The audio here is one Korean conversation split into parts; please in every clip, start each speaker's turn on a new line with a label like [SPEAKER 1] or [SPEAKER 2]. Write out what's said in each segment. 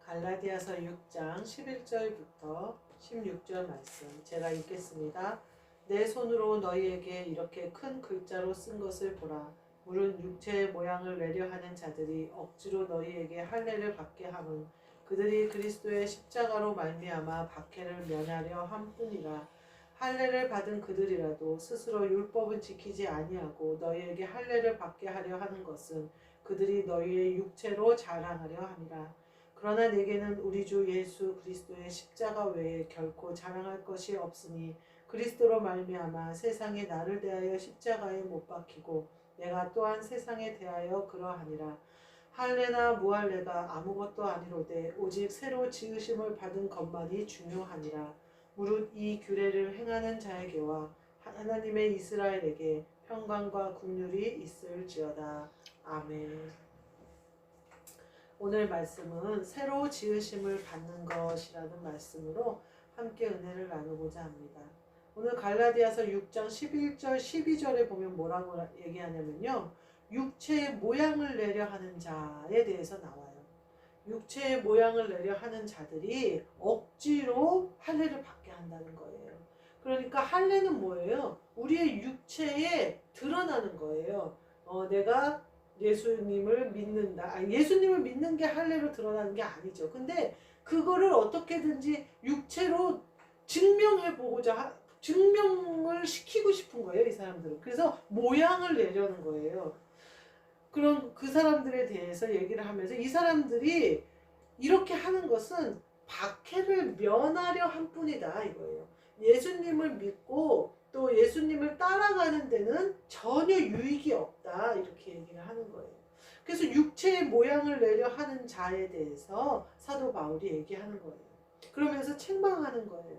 [SPEAKER 1] 갈라디아서 6장 11절부터 16절 말씀 제가 읽겠습니다. 내 손으로 너희에게 이렇게 큰 글자로 쓴 것을 보라. 물은 육체의 모양을 내려 하는 자들이 억지로 너희에게 할례를 받게 함은 그들이 그리스도의 십자가로 말미암아 박해를 면하려 함뿐이라. 할례를 받은 그들이라도 스스로 율법은 지키지 아니하고 너희에게 할례를 받게 하려 하는 것은 그들이 너희의 육체로 자랑하려 함이라. 그러나 내게는 우리 주 예수 그리스도의 십자가 외에 결코 자랑할 것이 없으니 그리스도로 말미암아 세상이 나를 대하여 십자가에 못 박히고 내가 또한 세상에 대하여 그러하니라. 할례나 무할례가 아무것도 아니로되 오직 새로 지으심을 받은 것만이 중요하니라. 무릇 이 규례를 행하는 자에게와 하나님의 이스라엘에게 평강과 긍휼이 있을지어다. 아멘. 오늘 말씀은 새로 지으심을 받는 것이라는 말씀으로 함께 은혜를 나누고자 합니다. 오늘 갈라디아서 6장 11절 12절에 보면 뭐라고 얘기하냐면요. 육체의 모양을 내려 하는 자에 대해서 나와요. 육체의 모양을 내려 하는 자들이 억지로 할례를 받게 한다는 거예요. 그러니까 할례는 뭐예요? 우리의 육체에 드러나는 거예요. 내가 예수님을 믿는다. 예수님을 믿는 게 할례로 드러나는 게 아니죠. 근데 그거를 어떻게든지 육체로 증명을 시키고 싶은 거예요, 이 사람들은. 그래서 모양을 내려는 거예요. 그럼 그 사람들에 대해서 얘기를 하면서 이 사람들이 이렇게 하는 것은 박해를 면하려 한 뿐이다 이거예요. 예수님을 믿고 또 예수님을 따라가는 데는 전혀 유익이 없다 이렇게 얘기를 하는 거예요. 그래서 육체의 모양을 내려 하는 자에 대해서 사도 바울이 얘기하는 거예요. 그러면서 책망하는 거예요.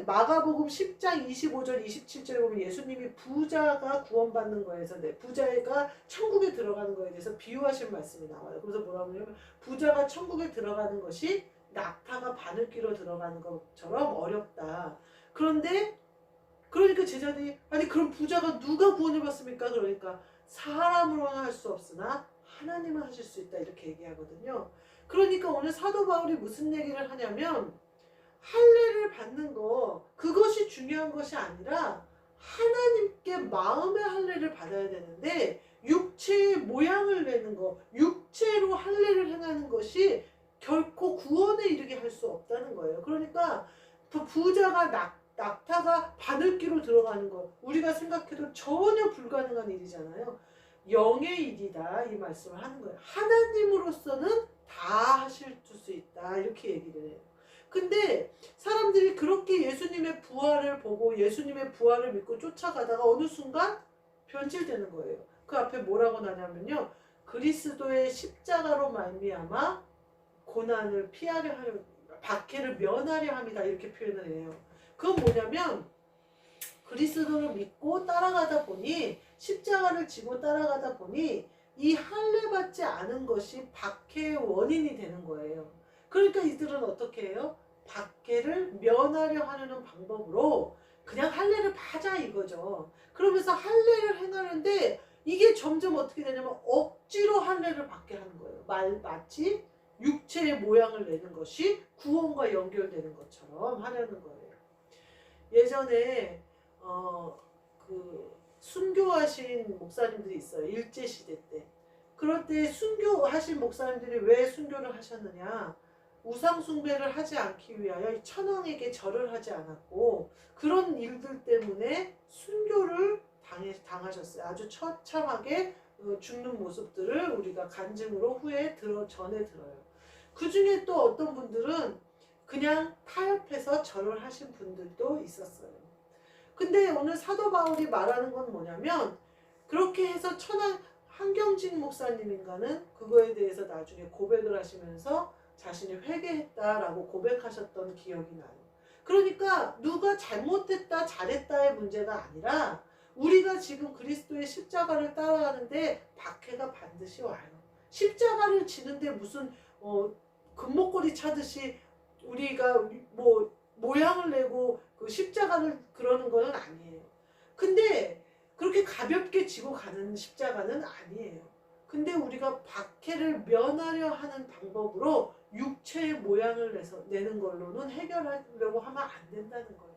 [SPEAKER 1] 마가복음 10장 25절 27절에 보면 예수님이 부자가 구원받는 거에서 부자가 천국에 들어가는 거에 대해서 비유하신 말씀이 나와요. 그래서 뭐라고 하냐면 부자가 천국에 들어가는 것이 낙타가 바늘귀로 들어가는 것처럼 어렵다. 그러니까 제자들이 아니 그럼 부자가 누가 구원을 받습니까? 그러니까 사람으로는 할 수 없으나 하나님은 하실 수 있다 이렇게 얘기하거든요. 그러니까 오늘 사도 바울이 무슨 얘기를 하냐면 할례를 받는 거 그것이 중요한 것이 아니라 하나님께 마음의 할례를 받아야 되는데 육체의 모양을 내는 거 육체로 할례를 행하는 것이 결코 구원에 이르게 할 수 없다는 거예요. 그러니까 부자가 낙타가 바늘귀로 들어가는 거 우리가 생각해도 전혀 불가능한 일이잖아요. 영의 일이다 이 말씀을 하는 거예요. 하나님으로서는 다 하실 수 있다 이렇게 얘기를 해요. 근데 사람들이 그렇게 예수님의 부활을 보고 예수님의 부활을 믿고 쫓아가다가 어느 순간 변질되는 거예요. 그 앞에 뭐라고 나냐면요. 그리스도의 십자가로 말미암아 고난을 피하려 하려 박해를 면하려 합니다. 이렇게 표현을 해요. 그건 뭐냐면 그리스도를 믿고 따라가다 보니 십자가를 지고 따라가다 보니 이 할례 받지 않은 것이 박해의 원인이 되는 거예요. 그러니까 이들은 어떻게 해요? 박해를 면하려 하려는 방법으로 그냥 할례를 받자 이거죠. 그러면서 할례를 행하는데 이게 점점 어떻게 되냐면 억지로 할례를 받게 하는 거예요. 마치 육체의 모양을 내는 것이 구원과 연결되는 것처럼 하려는 거예요. 예전에 순교하신 목사님들이 있어요. 일제시대 때. 그럴 때 순교하신 목사님들이 왜 순교를 하셨느냐? 우상 숭배를 하지 않기 위하여 천황에게 절을 하지 않았고 그런 일들 때문에 순교를 당하셨어요. 아주 처참하게 죽는 모습들을 우리가 간증으로 전해 들어요. 그 중에 또 어떤 분들은 그냥 타협해서 절을 하신 분들도 있었어요. 근데 오늘 사도 바울이 말하는 건 뭐냐면 그렇게 해서 한경직 목사님인가는 그거에 대해서 나중에 고백을 하시면서 자신이 회개했다라고 고백하셨던 기억이 나요. 그러니까 누가 잘못했다 잘했다의 문제가 아니라 우리가 지금 그리스도의 십자가를 따라가는데 박해가 반드시 와요. 십자가를 지는데 무슨 금목걸이 차듯이 우리가 모양을 내고 그 십자가를 그러는 거는 아니에요. 근데 그렇게 가볍게 지고 가는 십자가는 아니에요. 근데 우리가 박해를 면하려 하는 방법으로 육체의 모양을 내는 걸로는 해결하려고 하면 안 된다는 거예요.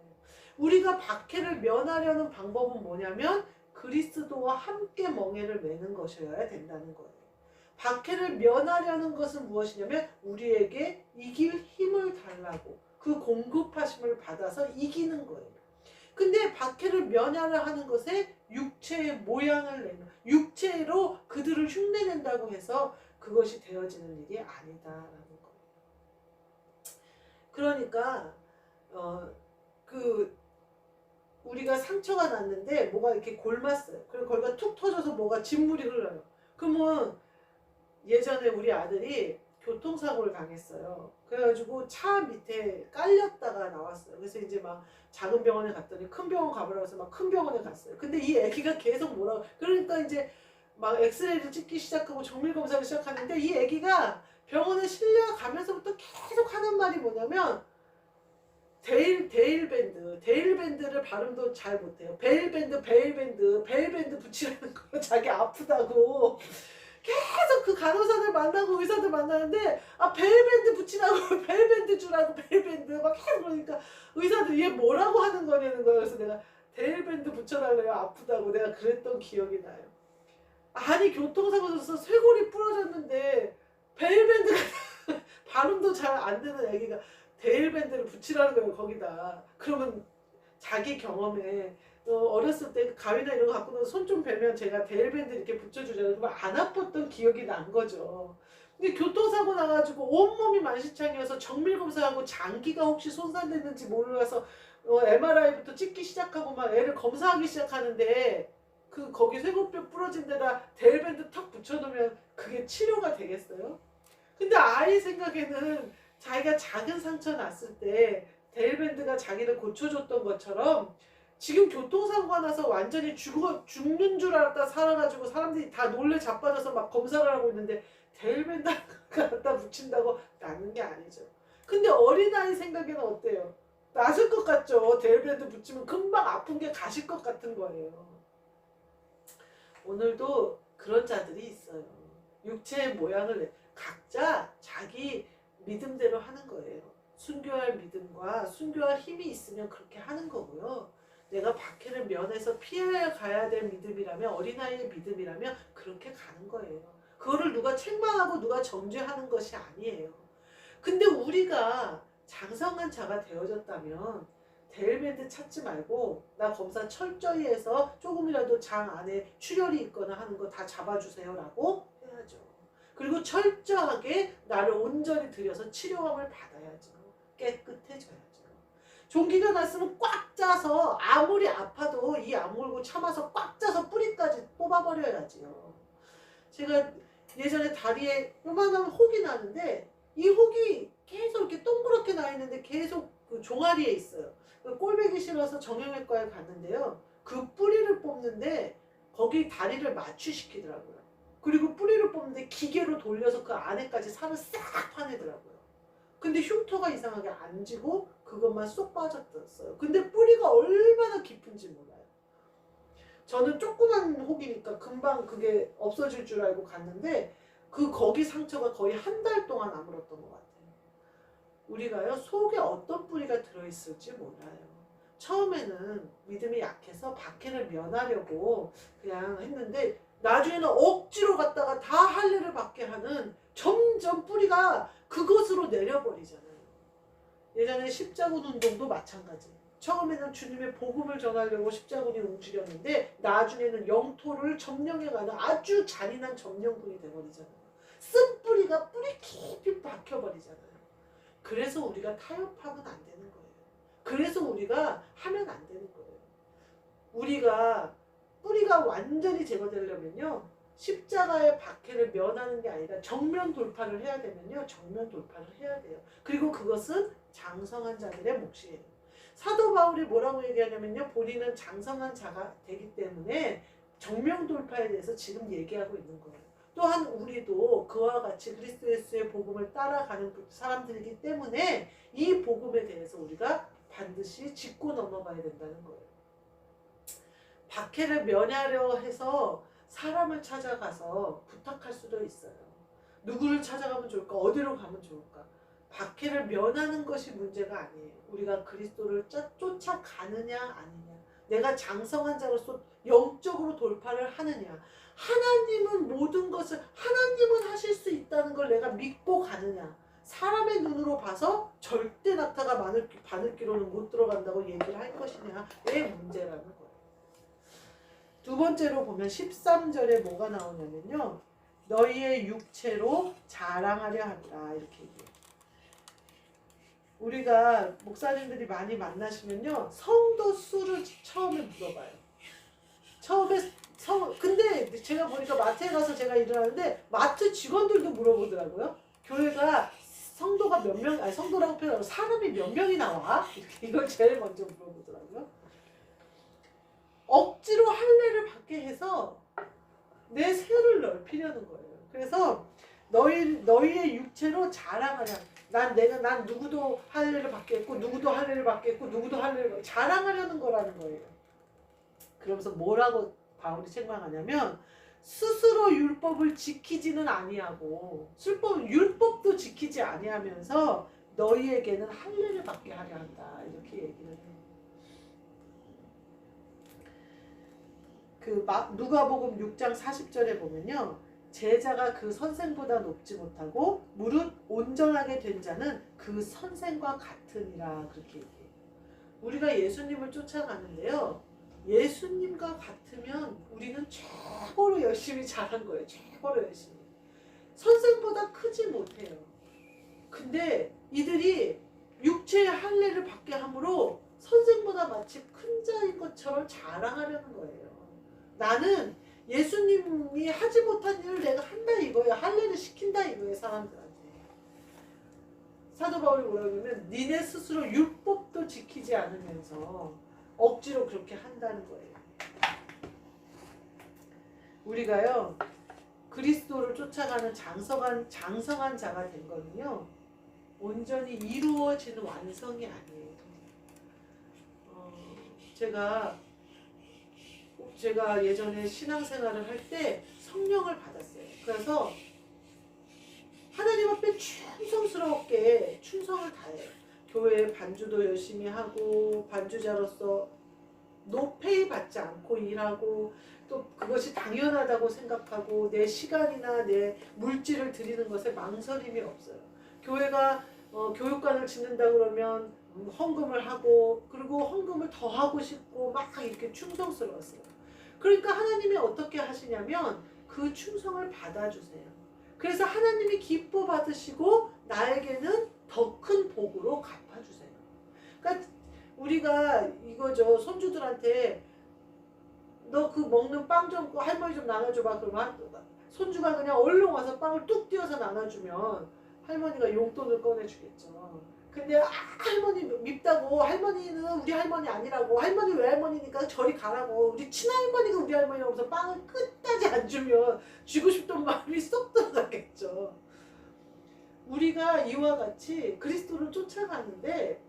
[SPEAKER 1] 우리가 박해를 면하려는 방법은 뭐냐면 그리스도와 함께 멍에를 매는 것이어야 된다는 거예요. 박해를 면하려는 것은 무엇이냐면 우리에게 이길 힘을 달라고 그 공급하심을 받아서 이기는 거예요. 근데 박해를 면하려 하는 것에 육체의 모양을 내는, 육체로 그들을 흉내낸다고 해서 그것이 되어지는 일이 아니다라는 거예요. 그러니까 우리가 상처가 났는데 뭐가 이렇게 골맞어요. 그리고 거기가 툭 터져서 뭐가 진물이 흘러요. 그러면 예전에 우리 아들이 교통사고를 당했어요. 그래가지고 차 밑에 깔렸다가 나왔어요. 그래서 이제 막 작은 병원에 갔더니 큰 병원 가보라고 해서 막 큰 병원에 갔어요. 근데 이 애기가 계속 그러니까 이제 막 엑스레이를 찍기 시작하고 정밀검사를 시작하는데 이 애기가 병원에 실려가면서부터 계속 하는 말이 뭐냐면 데일밴드를 발음도 잘 못해요. 베일밴드 붙이라는 거예요. 자기 아프다고. 계속 그 간호사들 만나고 의사들 만나는데 베일밴드 붙이라고 베일밴드 주라고 베일밴드 막 계속 그러니까 의사들 얘 뭐라고 하는 거냐는 거예요. 그래서 내가 데일밴드 붙여달래요. 아프다고 내가 그랬던 기억이 나요. 아니 교통사고 나서 쇄골이 부러졌는데 베일밴드가 발음도 잘 안 되는 애기가 데일밴드를 붙이라는 거예요. 거기다. 그러면 자기 경험에 어렸을 때 가위나 이런 거 갖고 나서 손 좀 베면 제가 데일밴드 이렇게 붙여주잖아요. 그러면 안 아팠던 기억이 난 거죠. 근데 교통사고 나가지고 온몸이 만신창이어서 정밀검사하고 장기가 혹시 손상됐는지 몰라서 MRI부터 찍기 시작하고 막 애를 검사하기 시작하는데 거기 쇄골뼈 부러진 데다 데일밴드 턱 붙여놓으면 그게 치료가 되겠어요? 근데 아이 생각에는 자기가 작은 상처 났을 때 데일밴드가 자기를 고쳐줬던 것처럼 지금 교통사고가 나서 완전히 죽는 줄 알았다 살아가지고 사람들이 다 놀래 자빠져서 막 검사를 하고 있는데 데일밴드 갖다 붙인다고 낫는 게 아니죠. 근데 어린아이 생각에는 어때요? 낫을 것 같죠? 데일밴드 붙이면 금방 아픈 게 가실 것 같은 거예요. 오늘도 그런 자들이 있어요. 육체의 모양을 각자 자기 믿음대로 하는 거예요. 순교할 믿음과 순교할 힘이 있으면 그렇게 하는 거고요. 내가 박해를 면해서 피해 가야 될 믿음이라면 어린아이의 믿음이라면 그렇게 가는 거예요. 그거를 누가 책망하고 누가 정죄하는 것이 아니에요. 근데 우리가 장성한 자가 되어졌다면 데일밴드 찾지 말고 나 검사 철저히 해서 조금이라도 장 안에 출혈이 있거나 하는 거 다 잡아주세요 라고 해야죠. 그리고 철저하게 나를 온전히 들여서 치료함을 받아야죠. 깨끗해져야죠. 종기가 났으면 꽉 짜서 아무리 아파도 이 악물고 참아서 꽉 짜서 뿌리까지 뽑아버려야지요. 제가 예전에 다리에 요만한 혹이 나는데 이 혹이 계속 이렇게 동그랗게 나 있는데 계속 그 종아리에 있어요. 꼴보기 싫어서 정형외과에 갔는데요. 그 뿌리를 뽑는데 거기 다리를 마취시키더라고요. 그리고 뿌리를 뽑는데 기계로 돌려서 그 안에까지 살을 싹 파내더라고요. 근데 흉터가 이상하게 안 지고 그것만 쏙 빠졌어요. 근데 뿌리가 얼마나 깊은지 몰라요. 저는 조그만 혹이니까 금방 그게 없어질 줄 알고 갔는데 거기 상처가 거의 한 달 동안 아물었던 것 같아요. 우리가요 속에 어떤 뿌리가 들어있을지 몰라요. 처음에는 믿음이 약해서 박해를 면하려고 그냥 했는데 나중에는 억지로 갔다가 다 할례를 받게 하는 점점 뿌리가 그것으로 내려버리잖아요. 예전에 십자군 운동도 마찬가지. 처음에는 주님의 복음을 전하려고 십자군이 움직였는데 나중에는 영토를 점령해가는 아주 잔인한 점령군이 돼버리잖아요. 쓴 뿌리가 뿌리 깊이 박혀버리잖아요. 그래서 우리가 타협하면 안 되는 거예요. 그래서 우리가 하면 안 되는 거예요. 우리가 뿌리가 완전히 제거되려면요. 십자가의 박해를 면하는 게 아니라 정면 돌파를 해야 되면요. 정면 돌파를 해야 돼요. 그리고 그것은 장성한 자들의 몫이에요. 사도 바울이 뭐라고 얘기하냐면요. 본인은 장성한 자가 되기 때문에 정면 돌파에 대해서 지금 얘기하고 있는 거예요. 또한 우리도 그와 같이 그리스도 예수의 복음을 따라가는 사람들이기 때문에 이 복음에 대해서 우리가 반드시 짚고 넘어가야 된다는 거예요. 박해를 면하려 해서 사람을 찾아가서 부탁할 수도 있어요. 누구를 찾아가면 좋을까? 어디로 가면 좋을까? 박해를 면하는 것이 문제가 아니에요. 우리가 그리스도를 쫓아가느냐 아니냐. 내가 장성한 자로서 영적으로 돌파를 하느냐. 하나님은 모든 것을 하나님은 하실 수 있다는 걸 내가 믿고 가느냐. 사람의 눈으로 봐서 절대 낙타가 바늘귀로는 못 들어간다고 얘기를 할 것이냐의 문제라는 거예요. 두 번째로 보면 13절에 뭐가 나오냐면요. 너희의 육체로 자랑하려 하리라 이렇게 얘기해요. 우리가 목사님들이 많이 만나시면요. 성도 수를 처음에 물어봐요. 근데 제가 보니까 마트에 가서 제가 일을 하는데 마트 직원들도 물어보더라고요. 교회가 성도가 몇 명, 아니 성도라고 표현하고 사람이 몇 명이 나와? 이걸 제일 먼저 물어보더라고요. 억지로 할례를 받게 해서 내 세를 넓히려는 거예요. 그래서 너희의 육체로 자랑하려. 난 누구도 할례를 받겠고 누구도 할례를 받겠고 누구도 할례를 자랑하려는 거라는 거예요. 그러면서 뭐라고 바울이 책망하냐면 스스로 율법을 지키지는 아니하고 율법도 지키지 아니하면서 너희에게는 할례를 받게 하려 한다. 이렇게 얘기를 해요. 누가복음 6장 40절에 보면요. 제자가 그 선생보다 높지 못하고 무릇 온전하게 된 자는 그 선생과 같으니라 그렇게 얘기해요. 우리가 예수님을 쫓아가는데요. 예수님과 같으면 우리는 최고로 열심히 잘한 거예요. 최고로 열심히. 선생보다 크지 못해요. 근데 이들이 육체의 할례를 받게 함으로 선생보다 마치 큰 자인 것처럼 자랑하려는 거예요. 나는 예수님이 하지 못한 일을 내가 한다 이거예요. 할례를 시킨다 이거예요. 사람들한테. 사도 바울이 뭐라고 하냐면 니네 스스로 율법도 지키지 않으면서 억지로 그렇게 한다는 거예요. 우리가요. 그리스도를 쫓아가는 장성한 자가 된 거는요. 온전히 이루어지는 완성이 아니에요. 제가 예전에 신앙생활을 할 때 성령을 받았어요. 그래서 하나님 앞에 충성스럽게 충성을 다해요. 교회 반주도 열심히 하고 반주자로서 노페이 받지 않고 일하고 또 그것이 당연하다고 생각하고 내 시간이나 내 물질을 드리는 것에 망설임이 없어요. 교회가 교육관을 짓는다 그러면 헌금을 하고 그리고 헌금을 더 하고 싶고 막 이렇게 충성스러웠어요. 그러니까 하나님이 어떻게 하시냐면 그 충성을 받아주세요. 그래서 하나님이 기뻐 받으시고 나에게는 더 큰 복으로 갚아주세요. 그러니까 우리가 이거죠. 손주들한테 너 그 먹는 빵 좀 할머니 좀 나눠줘봐. 그러면 손주가 그냥 얼른 와서 빵을 뚝 띄어서 나눠주면 할머니가 용돈을 꺼내주겠죠. 근데 할머니 밉다고 할머니는 우리 할머니 아니라고 할머니 외할머니니까 저리 가라고 우리 친할머니가 우리 할머니라고서 빵을 끝까지 안 주면 주고 싶던 마음이 쏙 들어가겠죠. 우리가 이와 같이 그리스도를 쫓아가는데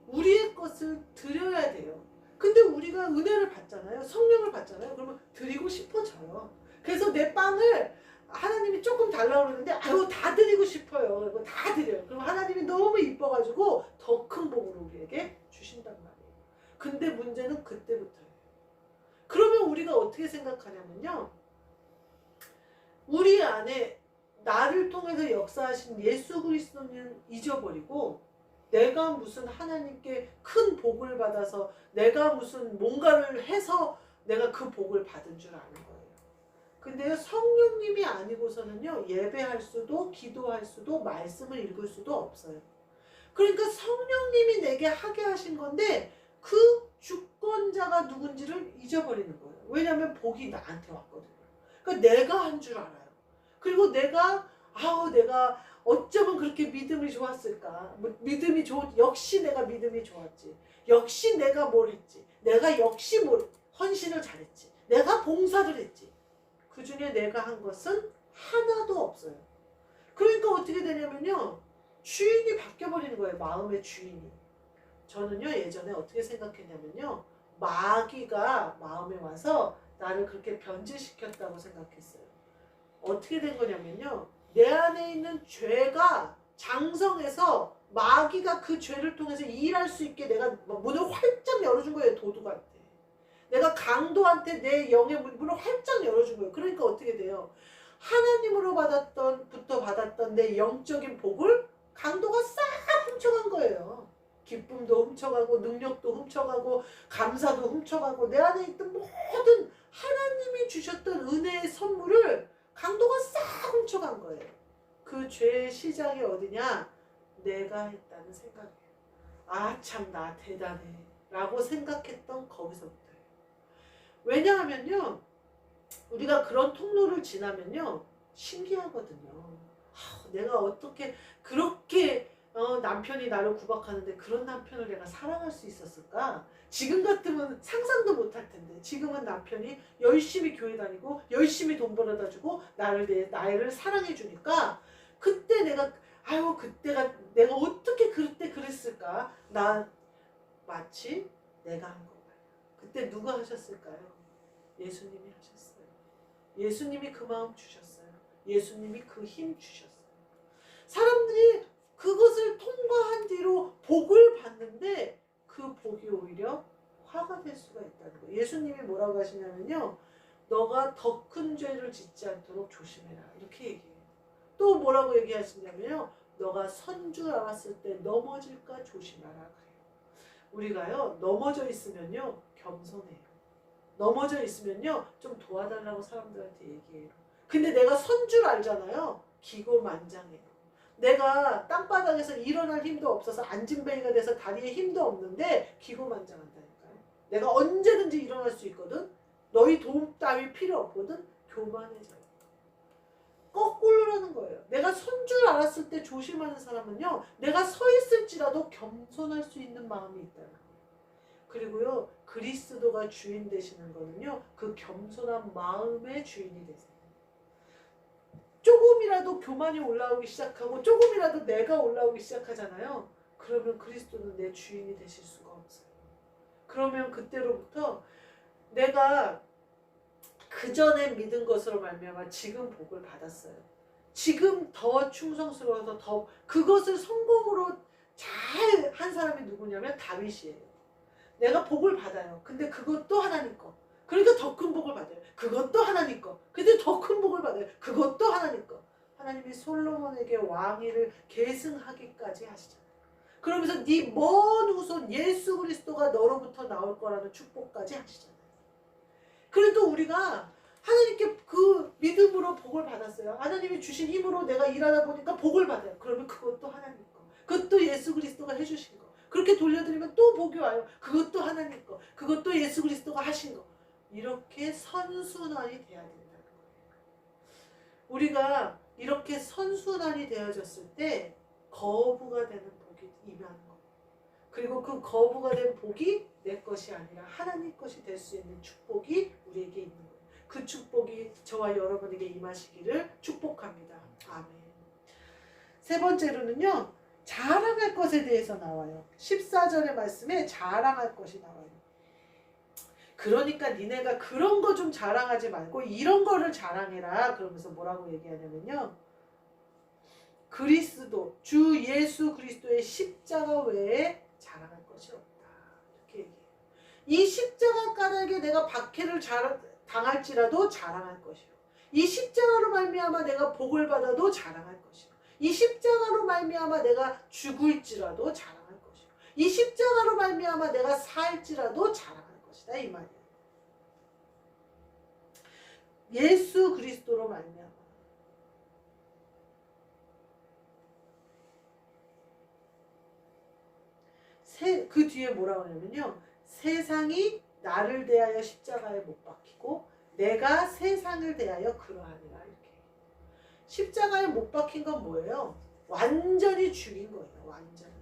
[SPEAKER 1] 우리의 것을 드려야 돼요. 근데 우리가 은혜를 받잖아요. 성령을 받잖아요. 그러면 드리고 싶어져요. 그래서 내 빵을 하나님이 조금 달라고 그러는데 아유 다 드리고 싶어요. 그리고 다 드려요. 그럼 하나님이 너무 이뻐가지고 더 큰 복을 우리에게 주신단 말이에요. 근데 문제는 그때부터예요. 그러면 우리가 어떻게 생각하냐면요. 우리 안에 나를 통해서 역사하신 예수 그리스도는 잊어버리고 내가 무슨 하나님께 큰 복을 받아서 내가 무슨 뭔가를 해서 내가 그 복을 받은 줄 아는 거예요. 근데요, 성령님이 아니고서는요, 예배할 수도, 기도할 수도, 말씀을 읽을 수도 없어요. 그러니까 성령님이 내게 하게 하신 건데, 그 주권자가 누군지를 잊어버리는 거예요. 왜냐하면 복이 나한테 왔거든요. 그러니까 내가 한 줄 알아요. 그리고 내가 어쩌면 그렇게 믿음이 좋았을까? 역시 내가 믿음이 좋았지. 역시 내가 뭘 했지. 내가 역시 헌신을 잘했지. 내가 봉사를 했지. 그 중에 내가 한 것은 하나도 없어요. 그러니까 어떻게 되냐면요. 주인이 바뀌어버리는 거예요. 마음의 주인이. 저는요 예전에 어떻게 생각했냐면요. 마귀가 마음에 와서 나를 그렇게 변질시켰다고 생각했어요. 어떻게 된 거냐면요. 내 안에 있는 죄가 장성해서 마귀가 그 죄를 통해서 일할 수 있게 내가 문을 활짝 열어준 거예요. 도둑한테. 내가 강도한테 내 영의 문을 활짝 열어준 거예요. 그러니까 어떻게 돼요? 하나님으로 부터 받았던 내 영적인 복을 강도가 싹 훔쳐간 거예요. 기쁨도 훔쳐가고 능력도 훔쳐가고 감사도 훔쳐가고 내 안에 있던 모든 하나님이 주셨던 은혜의 선물을 강도가 싹 훔쳐간 거예요. 그 죄의 시작이 어디냐? 내가 했다는 생각이에요. 아, 참 나 대단해 라고 생각했던 거기서부터예요. 왜냐하면요, 우리가 그런 통로를 지나면요 신기하거든요. 내가 어떻게 그렇게 남편이 나를 구박하는데 그런 남편을 내가 사랑할 수 있었을까? 지금 같으면 상상도 못할 텐데 지금은 남편이 열심히 교회 다니고 열심히 돈 벌어다 주고 나를 사랑해 주니까 그때 내가 그때가 내가 어떻게 그때 그랬을까? 나 마치 내가 한 거 말이야. 그때 누가 하셨을까요? 예수님이 하셨어요. 예수님이 그 마음 주셨어요. 예수님이 그 힘 주셨어요. 사람들이 그것을 통과한 뒤로 복을 받는데 그 복이 오히려 화가 될 수가 있다는 거예요. 예수님이 뭐라고 하시냐면요. 너가 더 큰 죄를 짓지 않도록 조심해라. 이렇게 얘기해요. 또 뭐라고 얘기하시냐면요. 너가 선 줄 알았을 때 넘어질까 조심하라. 그래요. 우리가요. 넘어져 있으면요. 겸손해요. 넘어져 있으면요. 좀 도와달라고 사람들한테 얘기해요. 근데 내가 선 줄 알잖아요. 기고만장해요. 내가 땅바닥에서 일어날 힘도 없어서 앉은뱅이가 돼서 다리에 힘도 없는데 기고만장한다니까요. 내가 언제든지 일어날 수 있거든. 너희 도움 따위 필요 없거든. 교만해져요. 거꾸로라는 거예요. 내가 선 줄 알았을 때 조심하는 사람은요. 내가 서 있을지라도 겸손할 수 있는 마음이 있다는 거예요. 그리고요. 그리스도가 주인 되시는 거는요. 그 겸손한 마음의 주인이 되세요. 조금이라도 교만이 올라오기 시작하고 조금이라도 내가 올라오기 시작하잖아요. 그러면 그리스도는 내 주인이 되실 수가 없어요. 그러면 그때로부터 내가 그전에 믿은 것으로 말미암아 지금 복을 받았어요. 지금 더 충성스러워서 더 그것을 성공으로 잘 한 사람이 누구냐면 다윗이에요. 내가 복을 받아요. 근데 그것도 하나님 거. 그러니까 더 큰 복을 받아요. 그것도 하나님 거. 근데 더 큰 복을 받아요. 그것도 하나님 거. 하나님이 솔로몬에게 왕위를 계승하기까지 하시잖아요. 그러면서 네 먼 후손 예수 그리스도가 너로부터 나올 거라는 축복까지 하시잖아요. 그러니까 우리가 하나님께 그 믿음으로 복을 받았어요. 하나님이 주신 힘으로 내가 일하다 보니까 복을 받아요. 그러면 그것도 하나님 거. 그것도 예수 그리스도가 해주신 거. 그렇게 돌려드리면 또 복이 와요. 그것도 하나님 거. 그것도 예수 그리스도가 하신 거. 이렇게 선순환이 돼야 된다는 거예요. 우리가 이렇게 선순환이 되어졌을 때 거부가 되는 복이 임하는 거예요. 그리고 그 거부가 된 복이 내 것이 아니라 하나님 것이 될 수 있는 축복이 우리에게 있는 거예요. 그 축복이 저와 여러분에게 임하시기를 축복합니다. 아멘. 세 번째로는요. 자랑할 것에 대해서 나와요. 14절의 말씀에 자랑할 것이 나와요. 그러니까 니네가 그런 거 좀 자랑하지 말고 이런 거를 자랑해라. 그러면서 뭐라고 얘기하냐면요. 그리스도, 주 예수 그리스도의 십자가 외에 자랑할 것이 없다. 이렇게 얘기해요. 이 십자가 까닭에 내가 박해를 당할지라도 자랑할 것이요. 이 십자가로 말미암아 내가 복을 받아도 자랑할 것이요. 이 십자가로 말미암아 내가 죽을지라도 자랑할 것이요. 이 십자가로 말미암아 내가 살지라도 자랑할 것이다. 이 말이에요. 예수 그리스도로 말미암아. 그 뒤에 뭐라고 하냐면요. 세상이 나를 대하여 십자가에 못 박히고 내가 세상을 대하여 그러하니라. 이렇게. 십자가에 못 박힌 건 뭐예요? 완전히 죽인 거예요. 완전히.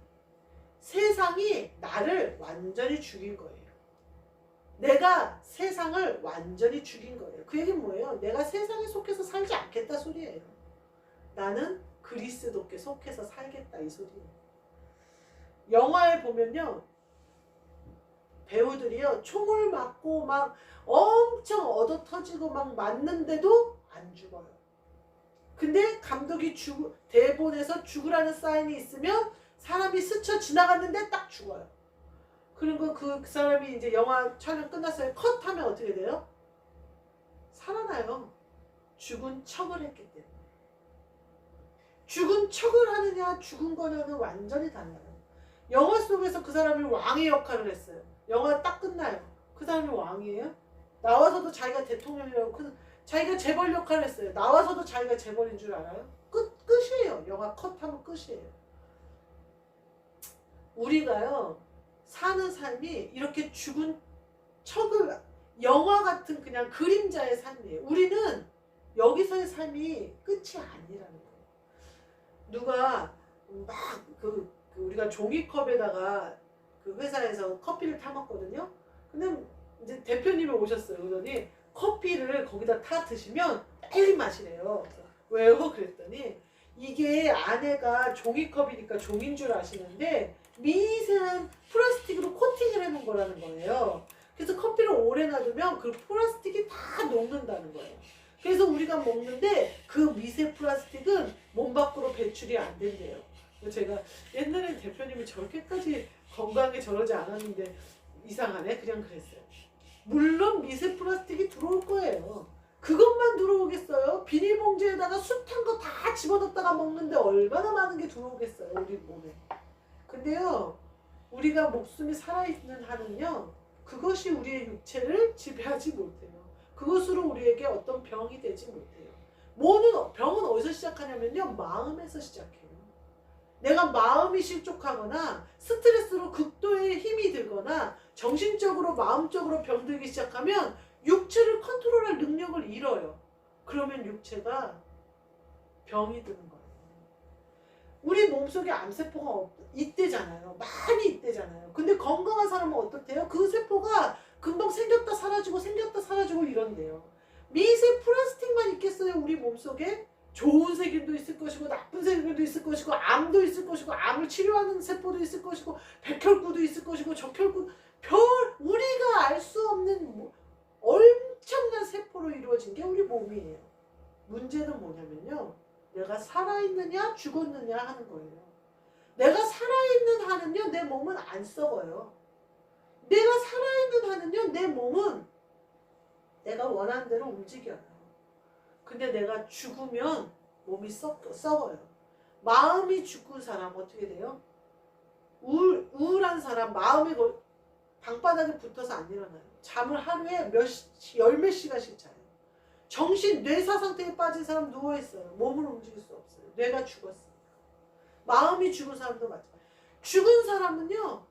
[SPEAKER 1] 세상이 나를 완전히 죽인 거예요. 내가 세상을 완전히 죽인 거예요. 그 얘기는 뭐예요? 내가 세상에 속해서 살지 않겠다 소리예요. 나는 그리스도께 속해서 살겠다 이 소리예요. 영화에 보면요. 배우들이요 총을 맞고 막 엄청 얻어 터지고 막 맞는데도 안 죽어요. 근데 감독이 대본에서 죽으라는 사인이 있으면 사람이 스쳐 지나갔는데 딱 죽어요. 그리고 그 사람이 이제 영화 촬영 끝났어요. 컷하면 어떻게 돼요? 살아나요. 죽은 척을 했기 때문에. 죽은 척을 하느냐 죽은 거냐는 완전히 달라요. 영화 속에서 그 사람이 왕의 역할을 했어요. 영화 딱 끝나요. 그 사람이 왕이에요? 나와서도 자기가 대통령이라고 자기가 재벌 역할을 했어요. 나와서도 자기가 재벌인 줄 알아요? 끝이에요. 영화 컷하면 끝이에요. 우리가요 사는 삶이 이렇게 죽은 척을 영화 같은 그냥 그림자의 삶이에요. 우리는 여기서의 삶이 끝이 아니라는 거예요. 누가 막 우리가 종이컵에다가 그 회사에서 커피를 타 먹거든요. 근데 이제 대표님이 오셨어요. 그러더니 커피를 거기다 타 드시면 빨리 마시래요. 왜요? 그랬더니 이게 안에가 종이컵이니까 종인 줄 아시는데 미세한 플라스틱으로 코팅을 해놓은 거라는 거예요. 그래서 커피를 오래 놔두면 그 플라스틱이 다 녹는다는 거예요. 그래서 우리가 먹는데 그 미세 플라스틱은 몸 밖으로 배출이 안 된대요. 제가 옛날엔 대표님이 저렇게까지 건강에 저러지 않았는데 이상하네? 그냥 그랬어요. 물론 미세 플라스틱이 들어올 거예요. 그것만 들어오겠어요? 비닐봉지에다가 숱한 거 다 집어넣다가 먹는데 얼마나 많은 게 들어오겠어요, 우리 몸에. 근데요, 우리가 목숨이 살아있는 한은요, 그것이 우리의 육체를 지배하지 못해요. 그것으로 우리에게 어떤 병이 되지 못해요. 병은 어디서 시작하냐면요, 마음에서 시작해요. 내가 마음이 실족하거나 스트레스로 극도의 힘이 들거나 정신적으로 마음적으로 병들기 시작하면 육체를 컨트롤할 능력을 잃어요. 그러면 육체가 병이 드는 거예요. 우리 몸속에 암세포가 있대잖아요. 많이 있대잖아요. 근데 건강한 사람은 어떻대요? 그 세포가 금방 생겼다 사라지고 생겼다 사라지고 이런대요. 미세 플라스틱만 있겠어요, 우리 몸속에? 좋은 세균도 있을 것이고 나쁜 세균도 있을 것이고 암도 있을 것이고 암을 치료하는 세포도 있을 것이고 백혈구도 있을 것이고 적혈구 우리가 알 수 없는 엄청난 세포로 이루어진 게 우리 몸이에요. 문제는 뭐냐면요, 내가 살아있느냐 죽었느냐 하는 거예요. 내가 살아있는 한은요 내 몸은 안 썩어요. 내가 살아있는 한은요 내 몸은 내가 원하는 대로 움직여요. 근데 내가 죽으면 몸이 썩어요. 마음이 죽은 사람 어떻게 돼요? 우울한 사람 마음이 방바닥에 붙어서 안 일어나요. 잠을 하루에 열몇 시간씩 자요. 뇌사 상태에 빠진 사람 누워있어요. 몸을 움직일 수 없어요. 뇌가 죽었어요. 마음이 죽은 사람도 마찬가지예요. 죽은 사람은요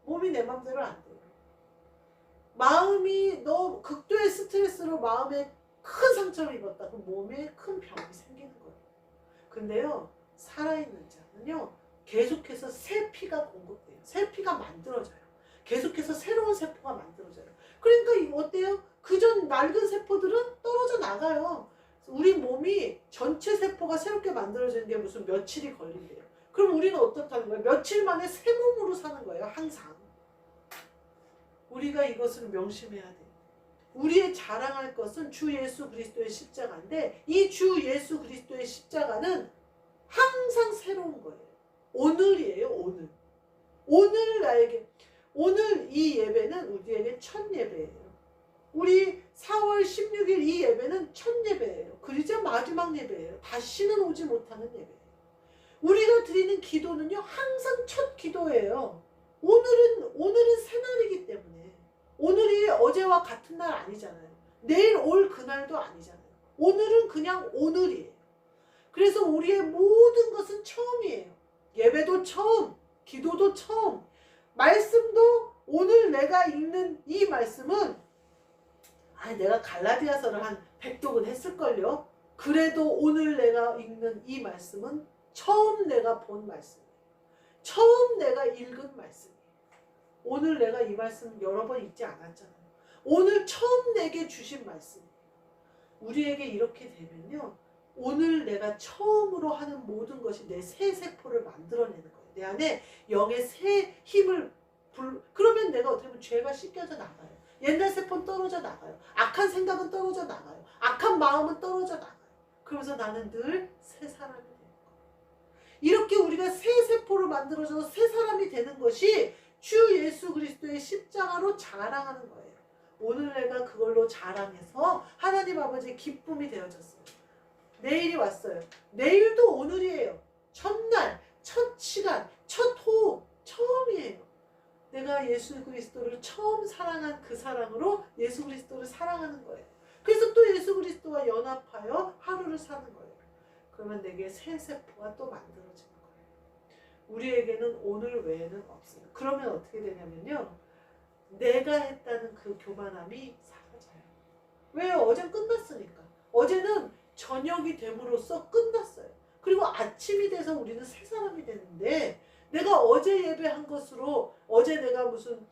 [SPEAKER 1] 몸이 내 맘대로 안 돼요. 마음이 너무 극도의 스트레스로 마음에 큰 상처를 입었다. 그럼 몸에 큰 병이 생기는 거예요. 근데요 살아있는 자는요 계속해서 새 피가 공급돼요. 새 피가 만들어져요. 계속해서 새로운 세포가 만들어져요. 그러니까 어때요? 그전 낡은 세포들은 떨어져 나가요. 우리 몸이 전체 세포가 새롭게 만들어지는 게 무슨 며칠이 걸린대요. 그럼 우리는 어떻다는 거예요? 며칠 만에 새 몸으로 사는 거예요. 항상. 우리가 이것을 명심해야 돼요. 우리의 자랑할 것은 주 예수 그리스도의 십자가인데 이 주 예수 그리스도의 십자가는 항상 새로운 거예요. 오늘이에요. 오늘 이 예배는 우리에게 첫 예배예요. 우리 4월 16일 이 예배는 첫 예배예요. 그리자 마지막 예배예요. 다시는 오지 못하는 예배예요. 우리가 드리는 기도는요 항상 첫 기도예요. 오늘은 새날이기 때문에 오늘이 어제와 같은 날 아니잖아요. 내일 올 그날도 아니잖아요. 오늘은 그냥 오늘이에요. 그래서 우리의 모든 것은 처음이에요. 예배도 처음, 기도도 처음, 말씀도 오늘 내가 읽는 이 말씀은 내가 갈라디아서를 한 100독은 했을걸요. 그래도 오늘 내가 읽는 이 말씀은 처음 내가 본 말씀이에요. 처음 내가 읽은 말씀이에요. 오늘 내가 이 말씀 여러 번 읽지 않았잖아요. 오늘 처음 내게 주신 말씀이에요. 우리에게 이렇게 되면요 오늘 내가 처음으로 하는 모든 것이 내 새 세포를 만들어내는 거예요. 내 안에 영의 새 힘을 그러면 내가 어떻게 보면 죄가 씻겨져 나가요. 옛날 세포는 떨어져 나가요. 악한 생각은 떨어져 나가요. 악한 마음은 떨어져 나가요. 그러면서 나는 늘 새 사람이 되는 거예요. 이렇게 우리가 새 세포로 만들어져서 새 사람이 되는 것이 주 예수 그리스도의 십자가로 자랑하는 거예요. 오늘 내가 그걸로 자랑해서 하나님 아버지의 기쁨이 되어졌어요. 내일이 왔어요. 내일도 오늘이에요. 첫날, 첫 시간, 첫 호흡, 처음이에요. 내가 예수 그리스도를 처음 사랑한 그 사랑으로 예수 그리스도를 사랑하는 거예요. 그래서 또 예수 그리스도와 연합하여 하루를 사는 거예요. 그러면 내게 새 세포가 또 만들어지는 거예요. 우리에게는 오늘 외에는 없어요. 그러면 어떻게 되냐면요. 내가 했다는 그 교만함이 사라져요. 왜요? 어제는 끝났으니까. 어제는 저녁이 됨으로써 끝났어요. 그리고 아침이 돼서 우리는 새 사람이 되는데 내가 어제 예배한 것으로 어제 내가 무슨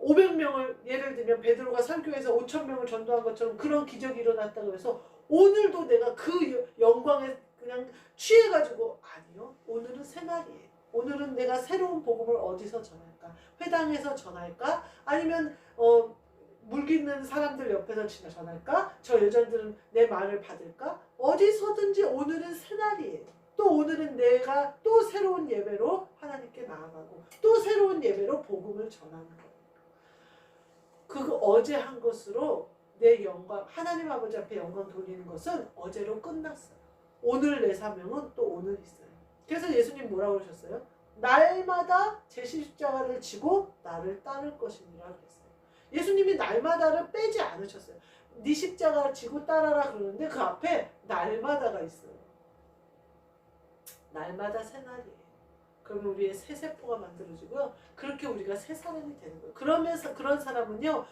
[SPEAKER 1] 500명을 예를 들면 베드로가 설교해서 5,000명을 전도한 것처럼 그런 기적이 일어났다고 해서 오늘도 내가 그 영광에 그냥 취해가지고 아니요. 오늘은 새날이에요. 오늘은 내가 새로운 복음을 어디서 전할까? 회당에서 전할까? 아니면 물기 있는 사람들 옆에서 전할까? 저 여자들은 내 말을 받을까? 어디서든지 오늘은 새날이에요. 또 오늘은 내가 또 새로운 예배로 하나님께 나아가고 또 새로운 예배로 복음을 전하는 거예요. 그 어제 한 것으로 내 영광, 하나님 아버지 앞에 영광 돌리는 것은 어제로 끝났어요. 오늘 내 사명은 또 오늘 있어요. 그래서 예수님 뭐라고 그러셨어요? 날마다 제 십자가를 지고 나를 따를 것이니라 그랬어요. 예수님이 날마다를 빼지 않으셨어요. 네 십자가를 지고 따라라 그러는데 그 앞에 날마다가 있어요. 날마다 새 날이에요. 그러면 우리의 새 세포가 만들어지고요. 그렇게 우리가 새 사람이 되는 거예요. 그러면서 그런 사람은요.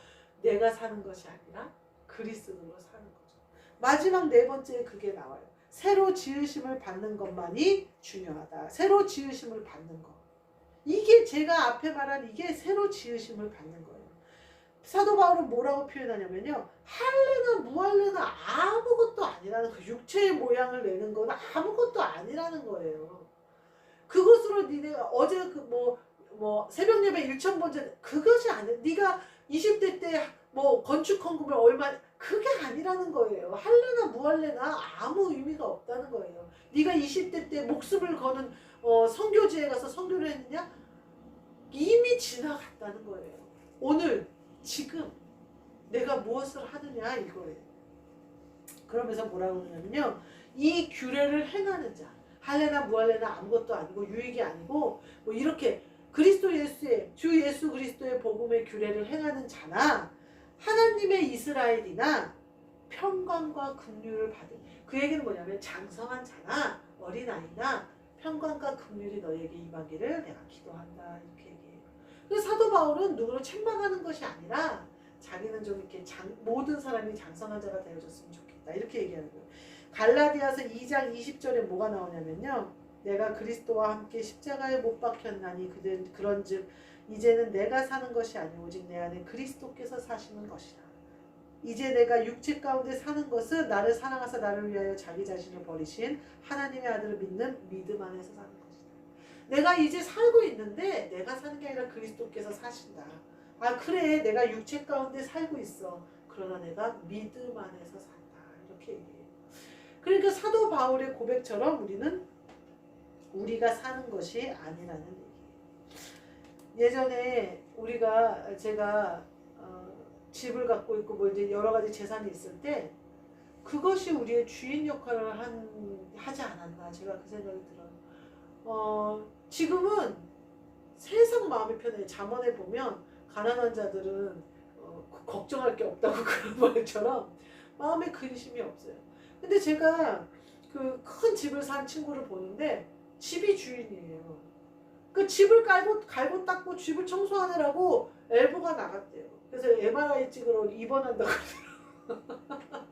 [SPEAKER 1] 내가 사는 것이 아니라 그리스도로 사는 거죠. 마지막 네 번째에 그게 나와요. 새로 지으심을 받는 것만이 중요하다. 새로 지으심을 받는 것. 이게 제가 앞에 말한 이게 새로 지으심을 받는 거예요. 사도 바울은 뭐라고 표현하냐면요. 할래나 무할래나 아무것도 아니라는 그 육체의 모양을 내는 건 아무것도 아니라는 거예요. 그것으로 니네가 어제 뭐 새벽 예배 1,000번째 그것이 아니야. 네가 20대 때 뭐 건축 헌금을 얼마 그게 아니라는 거예요. 할래나 무할래나 아무 의미가 없다는 거예요. 네가 20대 때 목숨을 거는 선교지에 가서 선교를 했느냐? 이미 지나갔다는 거예요. 오늘 지금 내가 무엇을 하느냐 이거예요. 그러면서 뭐라고 하냐면요. 이 규례를 행하는 자 할래나 무할래나 아무것도 아니고 유익이 아니고 뭐 이렇게 그리스도 예수의 주 예수 그리스도의 복음의 규례를 행하는 자나 하나님의 이스라엘이나 평강과 긍휼을 받은 그 얘기는 뭐냐면 장성한 자나 어린아이나 평강과 긍휼이 너에게 임하기를 내가 기도한다 이렇게 얘기해요. 그래서 사도 바울은 누구를 책망하는 것이 아니라 자기는 좀 이렇게 모든 사람이 장성한 자가 되어졌으면 좋겠다 이렇게 얘기하는 거예요. 갈라디아서 2장 20절에 뭐가 나오냐면요. 내가 그리스도와 함께 십자가에 못 박혔나니 그런즉 이제는 내가 사는 것이 아니오 오직 내 안에 그리스도께서 사시는 것이라. 이제 내가 육체 가운데 사는 것은 나를 사랑하사 나를 위하여 자기 자신을 버리신 하나님의 아들을 믿는 믿음 안에서 사는 것이다. 내가 이제 살고 있는데 내가 사는 게 아니라 그리스도께서 사신다. 아 그래 내가 육체 가운데 살고 있어. 그러나 내가 믿음 안에서 산다. 이렇게 얘기해요. 그러니까 사도 바울의 고백처럼 우리가 사는 것이 아니라는 얘기예요. 예전에 제가 집을 갖고 있고 뭐 이제 여러 가지 재산이 있을 때 그것이 우리의 주인 역할을 하지 않았나 제가 그 생각이 들어요. 지금은 세상 마음이 편해요. 잠언에 보면 가난한 자들은 걱정할 게 없다고 그런 말처럼 마음에 근심이 없어요. 근데 제가 그 큰 집을 산 친구를 보는데 집이 주인이에요. 그 집을 갈고 닦고 집을 청소하느라고 엘보가 나갔대요. 그래서 MRI 찍으러 입원한다고 그러더라고요.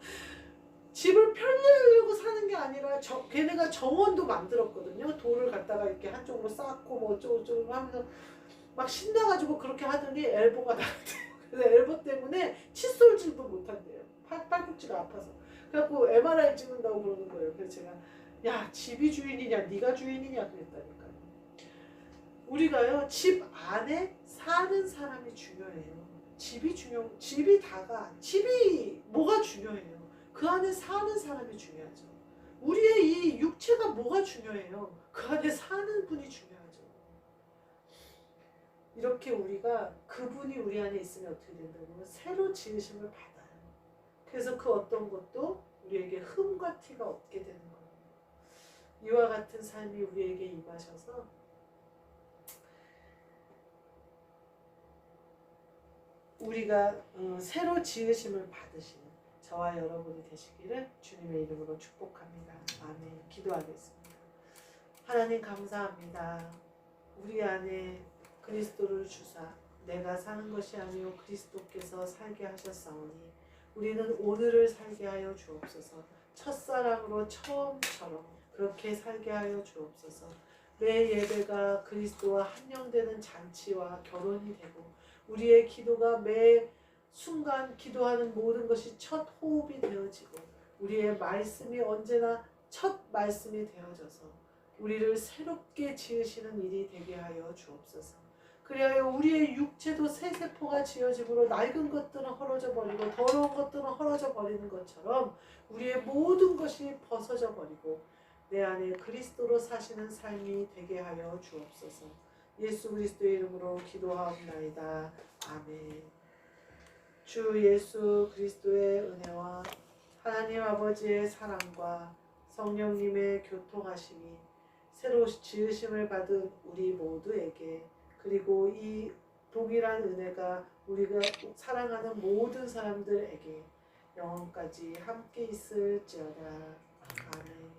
[SPEAKER 1] 집을 편리하려고 사는 게 아니라 걔네가 정원도 만들었거든요. 돌을 갖다가 이렇게 한쪽으로 쌓고 뭐 어쩌고저쩌고 하면서 막 신나가지고 그렇게 하더니 엘보가 나갔대요. 그래서 엘보 때문에 칫솔질도 못한대요. 팔꿈치가 아파서. 그래갖고 MRI 찍는다고 그러는 거예요. 그래서 제가 야 집이 주인이냐 네가 주인이냐 그랬다니까요. 우리가요, 집 안에 사는 사람이 중요해요. 집이 다가, 집이 뭐가 중요해요? 그 안에 사는 사람이 중요하죠. 우리의 이 육체가 뭐가 중요해요? 그 안에 사는 분이 중요하죠. 이렇게 우리가 그분이 우리 안에 있으면 어떻게 된다고요? 새로 지으심을 받아요. 그래서 그 어떤 것도 우리에게 흠과 티가 없게 되는 거예요. 이와 같은 삶이 우리에게 임하셔서 우리가 새로 지으심을 받으시는 저와 여러분이 되시기를 주님의 이름으로 축복합니다. 아멘. 기도하겠습니다. 하나님 감사합니다. 우리 안에 그리스도를 주사 내가 사는 것이 아니요 그리스도께서 살게 하셨사오니 우리는 오늘을 살게 하여 주옵소서. 첫사랑으로 처음처럼 그렇게 살게 하여 주옵소서. 매 예배가 그리스도와 한영되는 잔치와 결혼이 되고 우리의 기도가 매 순간 기도하는 모든 것이 첫 호흡이 되어지고 우리의 말씀이 언제나 첫 말씀이 되어져서 우리를 새롭게 지으시는 일이 되게 하여 주옵소서. 그리하여 우리의 육체도 새 세포가 지어지므로 낡은 것들은 헐어져 버리고 더러운 것들은 헐어져 버리는 것처럼 우리의 모든 것이 벗어져 버리고 내 안에 그리스도로 사시는 삶이 되게 하여 주옵소서. 예수 그리스도의 이름으로 기도하옵나이다. 아멘. 주 예수 그리스도의 은혜와 하나님 아버지의 사랑과 성령님의 교통하심이 새로 지으심을 받은 우리 모두에게 그리고 이 동일한 은혜가 우리가 사랑하는 모든 사람들에게 영원까지 함께 있을지어다. 아멘.